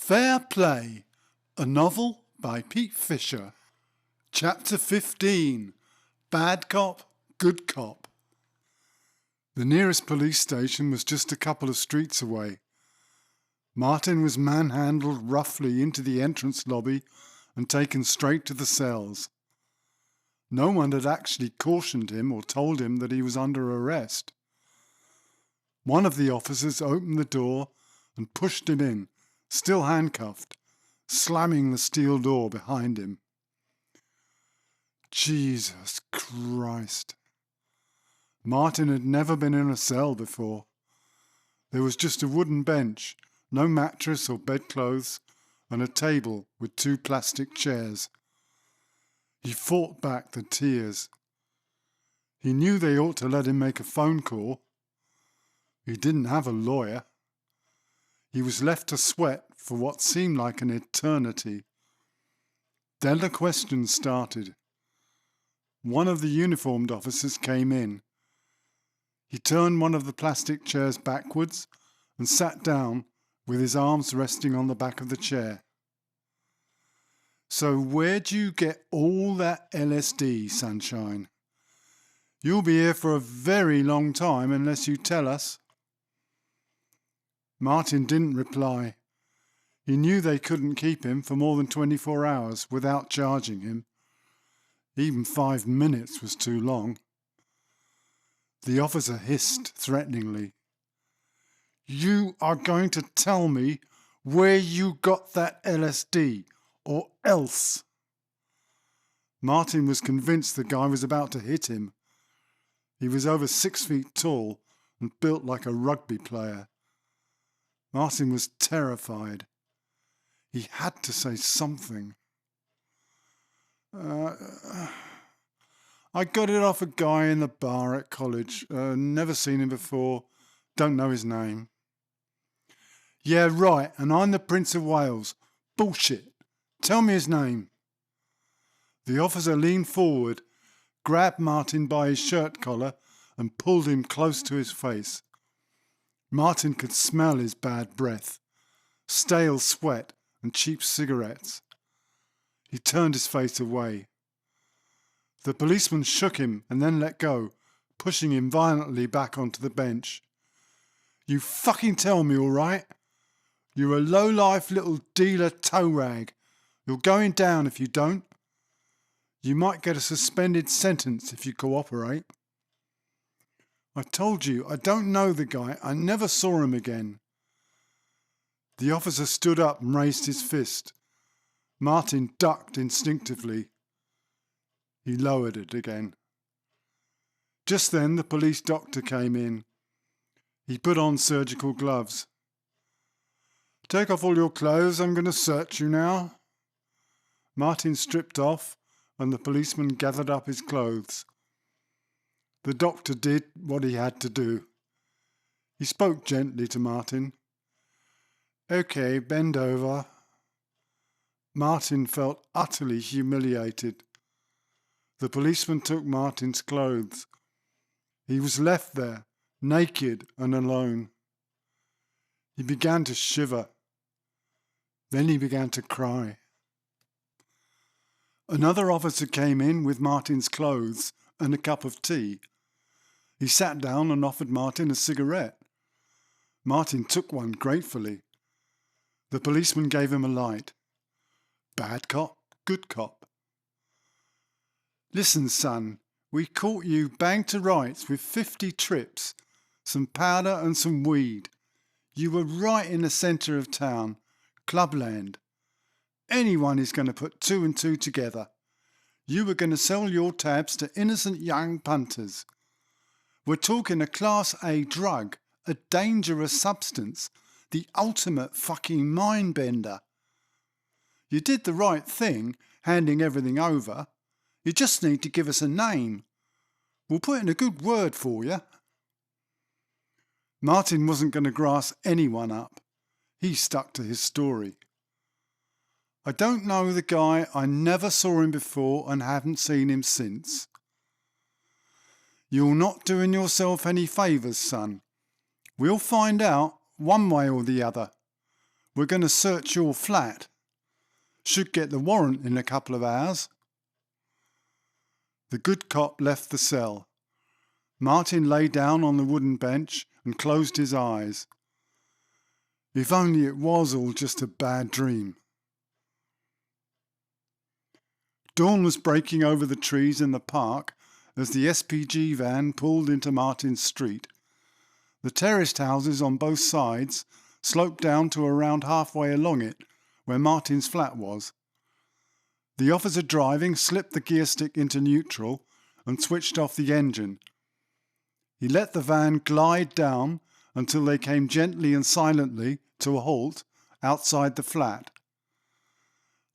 Fair Play, a novel by Pete Fisher. Chapter 15. Bad Cop, Good Cop. The nearest police station was just a couple of streets away. Martin was manhandled roughly into the entrance lobby and taken straight to the cells. No one had actually cautioned him or told him that he was under arrest. One of the officers opened the door and pushed him in, still handcuffed, slamming the steel door behind him. Jesus Christ. Martin had never been in a cell before. There was just a wooden bench, no mattress or bedclothes, and a table with two plastic chairs. He fought back the tears. He knew they ought to let him make a phone call. He didn't have a lawyer. He was left to sweat for what seemed like an eternity. Then the questions started. One of the uniformed officers came in. He turned one of the plastic chairs backwards and sat down with his arms resting on the back of the chair. "So where'd you get all that LSD, Sunshine? You'll be here for a very long time unless you tell us." Martin didn't reply. He knew they couldn't keep him for more than 24 hours without charging him. Even 5 minutes was too long. The officer hissed threateningly, "You are going to tell me where you got that LSD, or else." Martin was convinced the guy was about to hit him. He was over 6 feet tall and built like a rugby player. Martin was terrified. He had to say something. I got it off a guy in the bar at college. Never seen him before. Don't know his name." "Yeah, right, and I'm the Prince of Wales." "Bullshit. Tell me his name." The officer leaned forward, grabbed Martin by his shirt collar and pulled him close to his face. Martin could smell his bad breath, stale sweat and cheap cigarettes. He turned his face away. The policeman shook him and then let go, pushing him violently back onto the bench. "You fucking tell me, all right? You're a low-life little dealer toe rag. You're going down if you don't. You might get a suspended sentence if you cooperate." "I told you, I don't know the guy. I never saw him again." The officer stood up and raised his fist. Martin ducked instinctively. He lowered it again. Just then the police doctor came in. He put on surgical gloves. "Take off all your clothes. I'm going to search you now." Martin stripped off and the policeman gathered up his clothes. The doctor did what he had to do. He spoke gently to Martin. "Okay, bend over." Martin felt utterly humiliated. The policeman took Martin's clothes. He was left there, naked and alone. He began to shiver. Then he began to cry. Another officer came in with Martin's clothes and a cup of tea. He sat down and offered Martin a cigarette. Martin took one gratefully. The policeman gave him a light. Bad cop, good cop. "Listen, son, we caught you banged to rights with 50 trips, some powder and some weed. You were right in the centre of town, clubland. Anyone is going to put two and two together. You were going to sell your tabs to innocent young punters. We're talking a Class A drug, a dangerous substance, the ultimate fucking mind-bender. You did the right thing, handing everything over. You just need to give us a name. We'll put in a good word for you." Martin wasn't going to grass anyone up. He stuck to his story. "I don't know the guy. I never saw him before and haven't seen him since." "You're not doing yourself any favours, son. We'll find out one way or the other. We're going to search your flat. Should get the warrant in a couple of hours." The good cop left the cell. Martin lay down on the wooden bench and closed his eyes. If only it was all just a bad dream. Dawn was breaking over the trees in the park as the SPG van pulled into Martin's street. The terraced houses on both sides sloped down to around halfway along it, where Martin's flat was. The officer driving slipped the gear stick into neutral and switched off the engine. He let the van glide down until they came gently and silently to a halt outside the flat.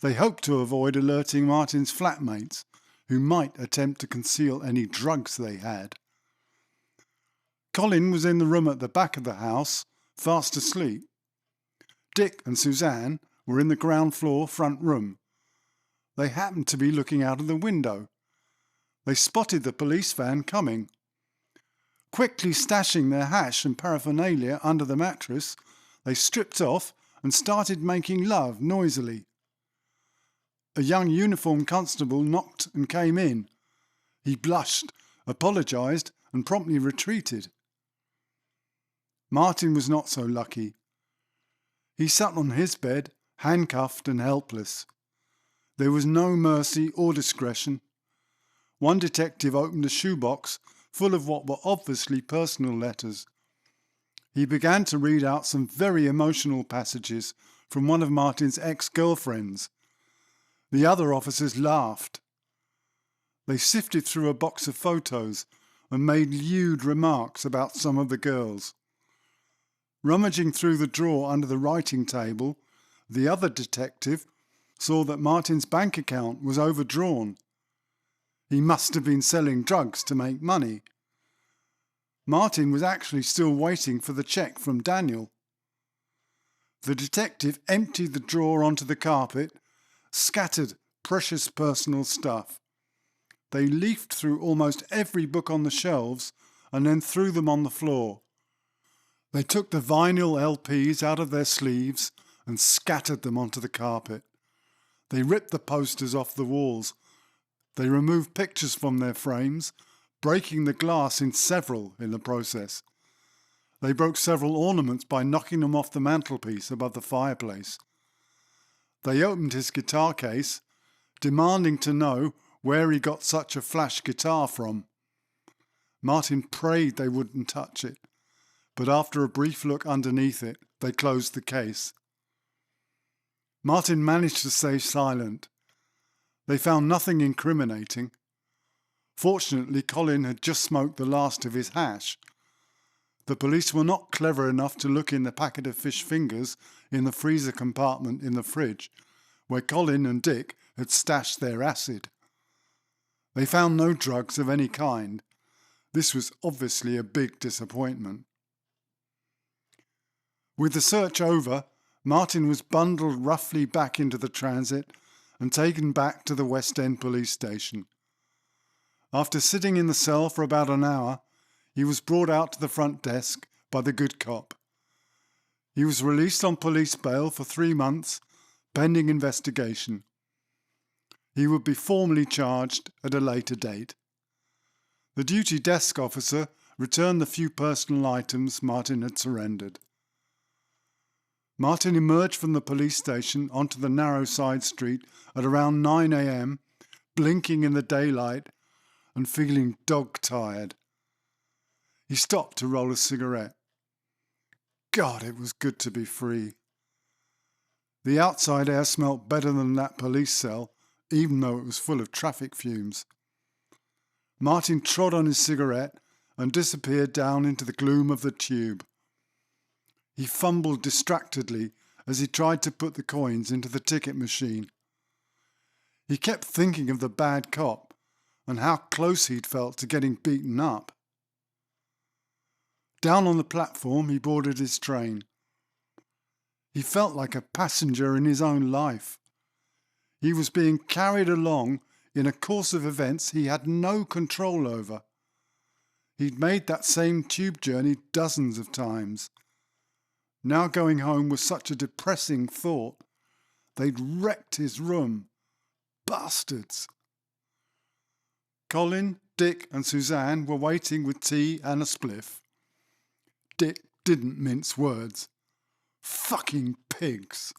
They hoped to avoid alerting Martin's flatmates, who might attempt to conceal any drugs they had. Colin was in the room at the back of the house, fast asleep. Dick and Suzanne were in the ground floor front room. They happened to be looking out of the window. They spotted the police van coming. Quickly stashing their hash and paraphernalia under the mattress, they stripped off and started making love noisily. A young uniformed constable knocked and came in. He blushed, apologised, and promptly retreated. Martin was not so lucky. He sat on his bed, handcuffed and helpless. There was no mercy or discretion. One detective opened a shoebox full of what were obviously personal letters. He began to read out some very emotional passages from one of Martin's ex-girlfriends. The other officers laughed. They sifted through a box of photos and made lewd remarks about some of the girls. Rummaging through the drawer under the writing table, the other detective saw that Martin's bank account was overdrawn. He must have been selling drugs to make money. Martin was actually still waiting for the cheque from Daniel. The detective emptied the drawer onto the carpet, scattered precious personal stuff. They leafed through almost every book on the shelves and then threw them on the floor. They took the vinyl LPs out of their sleeves and scattered them onto the carpet. They ripped the posters off the walls. They removed pictures from their frames, breaking the glass in several in the process. They broke several ornaments by knocking them off the mantelpiece above the fireplace. They opened his guitar case, demanding to know where he got such a flash guitar from. Martin prayed they wouldn't touch it, but after a brief look underneath it, they closed the case. Martin managed to stay silent. They found nothing incriminating. Fortunately, Colin had just smoked the last of his hash. The police were not clever enough to look in the packet of fish fingers in the freezer compartment in the fridge, where Colin and Dick had stashed their acid. They found no drugs of any kind. This was obviously a big disappointment. With the search over, Martin was bundled roughly back into the transit and taken back to the West End police station. After sitting in the cell for about an hour, he was brought out to the front desk by the good cop. He was released on police bail for 3 months, pending investigation. He would be formally charged at a later date. The duty desk officer returned the few personal items Martin had surrendered. Martin emerged from the police station onto the narrow side street at around 9 a.m, blinking in the daylight and feeling dog-tired. He stopped to roll a cigarette. God, it was good to be free. The outside air smelt better than that police cell, even though it was full of traffic fumes. Martin trod on his cigarette and disappeared down into the gloom of the tube. He fumbled distractedly as he tried to put the coins into the ticket machine. He kept thinking of the bad cop and how close he'd felt to getting beaten up. Down on the platform, he boarded his train. He felt like a passenger in his own life. He was being carried along in a course of events he had no control over. He'd made that same tube journey dozens of times. Now going home was such a depressing thought. They'd wrecked his room. Bastards. Colin, Dick and Suzanne were waiting with tea and a spliff. Dick didn't mince words. Fucking pigs.